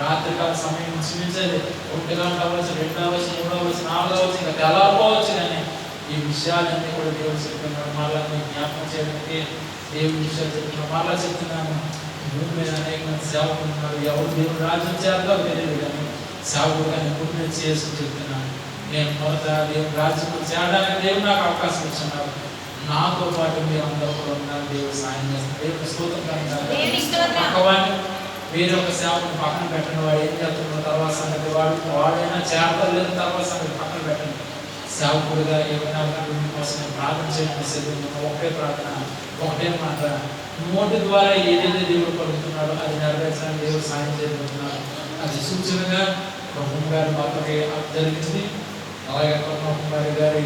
రాత్రికాల సమయం ఇంచుమించేది 1 గంట అవ్వచ్చు, 2 అవ్వచ్చు, 3 అవ్వచ్చు, 4 అవ్వచ్చు, ఇంకా తెల్లారిపోవచ్చు. కానీ ఈ విషయాలన్నీ కూడా దేవుడు చెప్తున్నాడు. మళ్ళా మీకు జ్ఞాపకం చేయడానికి దేవుడి విషయాలు చెప్తున్నాడు. మళ్ళా చెప్తున్నాను, భూమి మీద అనేక మంది సేవకులు ఉన్నారు. ఎవరు దేవుడు రాజ్యం చేస్తారో తెలియదు, కానీ సేవకుడు కానీ భూమి చేసుకుని చెప్తున్నాను. నేను మొదట దేవుడు రాజ్యం చేయడానికి దేవుడు నాకు అవకాశం ఇచ్చున్నారు. నాతో పాటు మీరు అందరూ కూడా ఉన్నారు. దేవుడు సాయం చేస్తారు. దేవుడు స్తోత్రం కనుక వేరే ఒక సేవకుని పక్కన పెట్టండి. వాడు ఏం చేస్తున్నాడు తర్వాత సంగతి, వాడైనా చేరలేదు తర్వాత సంగతి పక్కన పెట్టండి. సేవకుడిగా 24 గంటల కోసం నేను ప్రార్థన చేయడానికి సిద్ధంగా ఒకటే ప్రార్థన, ఒకటే మాట, నోటి ద్వారా ఏదైతే దేవుడు పలుకుతున్నాడో అది నెరవేర్చడానికి దేవుడు సాయం చేయబోతున్నాడు. అది సూచనగా బ్రహ్మ గారి భర్తకి జరిగింది. అలాగే బ్రహ్మ గారి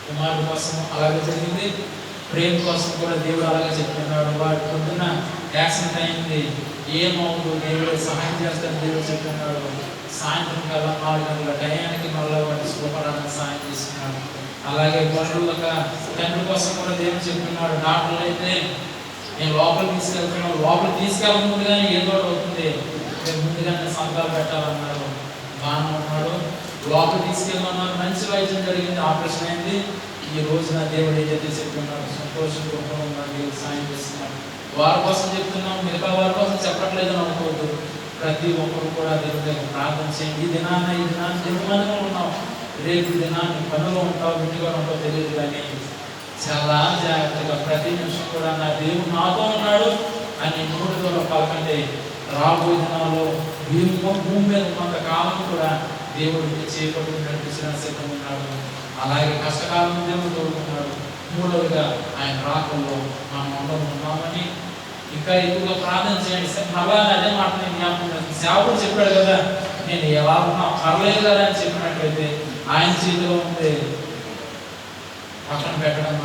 కుమారుడు కోసం అలాగే జరిగింది. ప్రేమ కోసం కూడా దేవుడు అలాగే చెప్తున్నాడు. వాడి పొద్దున్న యాక్సిడెంట్ అయింది, ఏమవుతుంది దేవుడు సహాయం చేస్తాడని దేవుడు చెప్తున్నాడు. సాయంత్రం కల్లా 4 గంటల టయానికి మళ్ళీ వాటి శుభపడాలని సాయం చేస్తున్నాడు. అలాగే బంధువుల తండ్రి కోసం కూడా దేవుడు చెప్తున్నాడు. డాక్టర్లు అయితే నేను లోపలికి తీసుకెళ్తున్నాను, లోపలికి తీసుకెళ్ళక ముందుగానే ఏదో అవుతుంది, నేను ముందుగానే సంతకాలు పెట్టాలన్నారు. బాగా ఉన్నాడు, లోపలికి తీసుకెళ్ళమన్నారు. మంచి వైద్యం జరిగింది, ఆపరేషన్ అయింది. ఈ రోజున దేవుడు ఏదైతే చెప్తున్నాడు సంతోషంగా ఉన్నాడు, దేవుడు సాయం చేస్తున్నాడు. వారి కోసం చెప్తున్నాం, మిగతా వారి కోసం చెప్పట్లేదని అనుకోవద్దు. ప్రతి ఒక్కరు కూడా దేవుడి దగ్గర ప్రార్థన చేయండి. ఈ దినాన్ని దినమందిలో ఉన్నాం, రేపు దినాన్ని పనులు ఉంటావు, ఇంటిగా ఉంటావు తెలియదు, కానీ చాలా జాగ్రత్తగా ప్రతి నిమిషం కూడా నా దేవుడు నాతో ఉన్నాడు అని 3 రోజుల పలకంటే రాబోయే దినాల్లో భూమి మీద కొంతకాలం కూడా దేవుడు చేపట్టుకుని నడిపించడానికి సిద్ధంగా ఉన్నాడు. అలాగే కష్టకాలం దేవుడు తోడుకున్నాడు. 3వదిగా ఆయన రాకల్లో మనం అందరం ఉన్నామని ఇంకా ఎక్కువగా ప్రార్థన చేయండి. మళ్ళా అదే మాట నేను జ్ఞాపకం, సేవకుడు చెప్పాడు కదా, నేను ఎలా ఉన్నా పర్లేదు కదా అని చెప్పినట్లయితే ఆయన చేతిలో ఉంటే పక్కన పెట్టడం,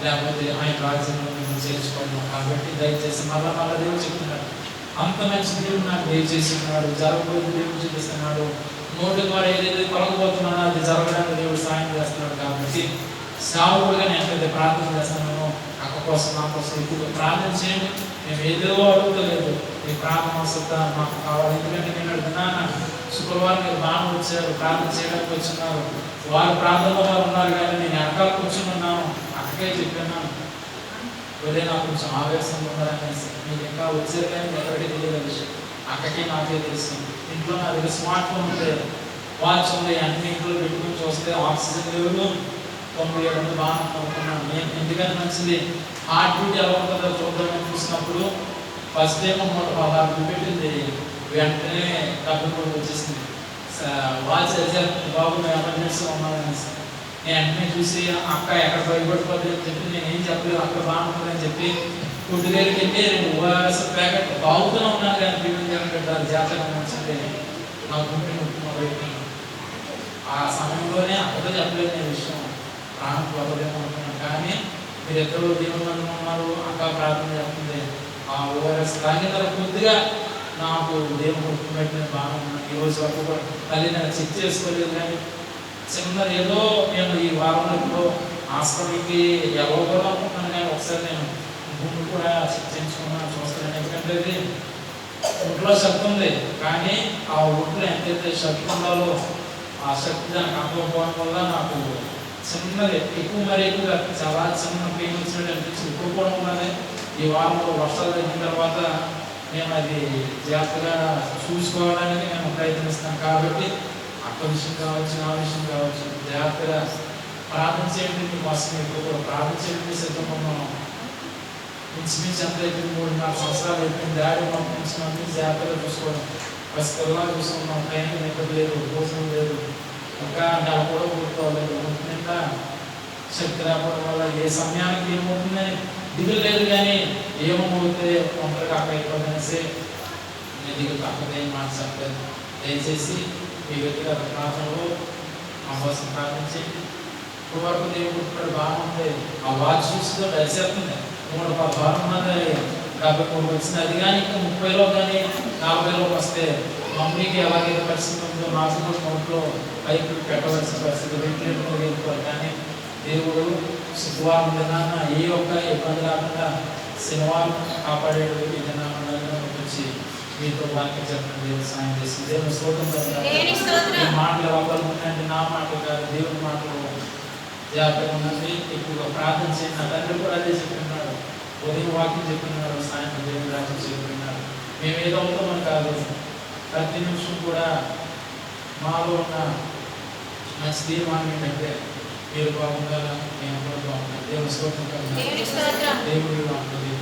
లేకపోతే ఆయన రాజ్యంలో మేము చేర్చుకోవడం. కాబట్టి దయచేసి మళ్ళా దేవుడు చెప్తున్నాడు, అంత మంచి దేవుడు నాకు దయచేస్తున్నాడు, జరగబోయే దేవుడు చూపిస్తున్నాడు. నోటి ద్వారా ఏదైతే పలకబోతున్నాడో అది జరగడానికి దేవుడు సాయం చేస్తున్నాడు. కాబట్టి సేవకుడిగా నేను ఎక్కడైతే ప్రార్థన చేస్తున్నానో అక్క కోసం నా కోసం ఎక్కువగా ప్రార్థన చేయండి. మేము ఏదో అడుగుతలేదు, ఈ ప్రార్థన అవసరం మాకు కావాలి. ఎందుకంటే నేను అడుగుతున్నాను, శుక్రవారం మీరు బాగా వచ్చారు, ప్రార్థన చేయడానికి వచ్చిన్నారు, వారు ప్రార్థనలో వారు ఉన్నారు, కానీ నేను వెనకాల కూర్చుని ఉన్నాను. అక్కకే చెప్పాను, ఏదైనా కొంచెం ఆవేశంగా ఉన్నారనేసి. మీకు ఇంకా వచ్చారు కానీ ఎవరికి తెలియదు విషయం, అక్కకే నాకే తెలుసు. ఇంట్లో నా దగ్గర స్మార్ట్ ఫోన్ ఉంటే వాచ్ ఉంది, అన్ని ఇంట్లో పెట్టుకుని చూస్తే ఆక్సిజన్ లెవెల్ 97 బాగా అనుకున్నాను. నేను ఎందుకని మంచిది హార్ట్ బీట్ ఎలా ఉంటుందో చూద్దామని చూసినప్పుడు ఫస్ట్ టైం 116 పెట్టింది, వెంటనే 73 వచ్చేసింది. వాచ్ బాబు ఎమర్జెన్సీ ఉన్నానని నేను వెంటనే చూసి అక్క ఎక్కడ భయపడిపోతుంది అని చెప్పి నేను ఏం చెప్పలేదు, అక్కడ బాగుంటుందని చెప్పి ఫుడ్ దగ్గరికి వెళ్ళి 2 ORS ప్యాకెట్ బాగుతూనే ఉన్నాను. కానీ ప్రీమియం పెట్టారు జాతకం వచ్చింది నా గుండె మొదలైంది. ఆ సమయంలోనే అక్కడ చెప్పలేదు నేను విషయం, ప్రాణం పోతలేము అనుకున్నాను. కానీ మీరు ఎక్కడో దేవుని మంది ఉన్నారు, అక్క ప్రార్థన చేస్తుంది. ఆ ORS తాగిన తర్వాత కొద్దిగా నాకు దేవుడు గుర్తుపెట్టిన బాగా ఉన్నాను. ఈరోజు వరకు కూడా తల్లి నేను చెక్ చేసుకోలేదు, కానీ చిన్న ఏదో నేను ఈ వారంలో హాస్పిటల్కి ఎవరో అనుకుంటున్నాను. కానీ ఒకసారి నేను భూమి కూడా చెక్ చేయించుకున్నాను, చూస్తున్నాను. ఎందుకంటే ఇది ఒంట్లో శక్తి ఉంది, కానీ ఆ ఒంట్లో ఎంతైతే శక్తి ఉండాలో ఆ శక్తి దానికి అందకపోవడం వల్ల నాకు చిన్నది ఎక్కువ మరి ఎక్కువగా చాలా చిన్న పెయిన్ వచ్చినట్టు అనిపించింది. ఎక్కువడం ఉన్నది. ఈ వారంలో వర్షాలు తగ్గిన తర్వాత మేము అది జాగ్రత్తగా చూసుకోవడానికి మేము ప్రయత్నిస్తాం. కాబట్టి అక్క విషయం కావచ్చు, నా విషయం కావచ్చు, జాగ్రత్తగా ప్రార్థన చేయండి. మీకోసం ఎక్కువ కూడా ప్రార్థన చేయండి. సిద్ధంగా ఉన్నాం. ఇంచుమించు ఎంత అయిపోయింది, 3-4 సంవత్సరాలు అయిపోయింది. డాడీ పంపించినప్పుడు జాగ్రత్తగా చూసుకోవడం, బస్ కల్లా చూసుకున్నాం. టైం ఎక్కడ లేదు, భోజనం లేదు, ఇంకా నెల కూడా కూర్చోలేదు. నిండా శక్తి రావడం వల్ల ఏ సమయానికి ఏమవుతుందని దిగులు లేదు, కానీ ఏమవుతే ఒంటరిగా అక్క అయిపోదనేసి నేను దిగులు అక్కడే మాట చెప్పలేదు. దయచేసి మీ వ్యక్తిగత ప్రార్థనలో మా కోసం ప్రార్థించండి. ఇప్పుడు వరకు దేవుడు ఇప్పుడు బాగుంది. ఆ వాచ్ చూస్తుందో దయచేస్తుంది 3 ఉన్నది 73 వచ్చింది. అది కానీ ఇంకా 30లో కానీ 40లోకి వస్తే మమ్మీకి ఎలాగైతే పరిస్థితి ఉందో నాకు కూడా నోట్లో పైపు పెట్టవలసిన పరిస్థితి, వెంటిలేటర్ వెళ్ళిపోవాలి. కానీ దేవుడు శుక్రవారం దినాన ఏ ఒక్క ఇబ్బంది రాకుండా శనివారం కాపాడేటప్పుడు ఈ దినాన్ని వచ్చి మీతో వాక్యం చెప్పిన దేవుడు సాయం చేసి దేవుని స్తోత్రం. ఈ మాటలు ఒకరు ఉండండి, నా మాటలు కాదు, దేవుని మాటలు జాగ్రత్తగా ఉన్నది. ఎక్కువగా ప్రార్థన చేయండి. నా తండ్రి కూడా అదే చెప్పినాడు. ఉదయం వాక్యం చెప్పినాడు, సాయంత్రం దేవుని రాజ్యం చెప్పినాడు. మేము ఏదో అవుతామని కాదు, ప్రతి నిమిషం కూడా మాలో ఉన్న మంచి తీర్మానం ఏంటంటే మీరు బాగుండాలా, మేము కూడా బాగుండాలి. దేవుని స్తోత్రం. దేవుడు బాగుంటుంది.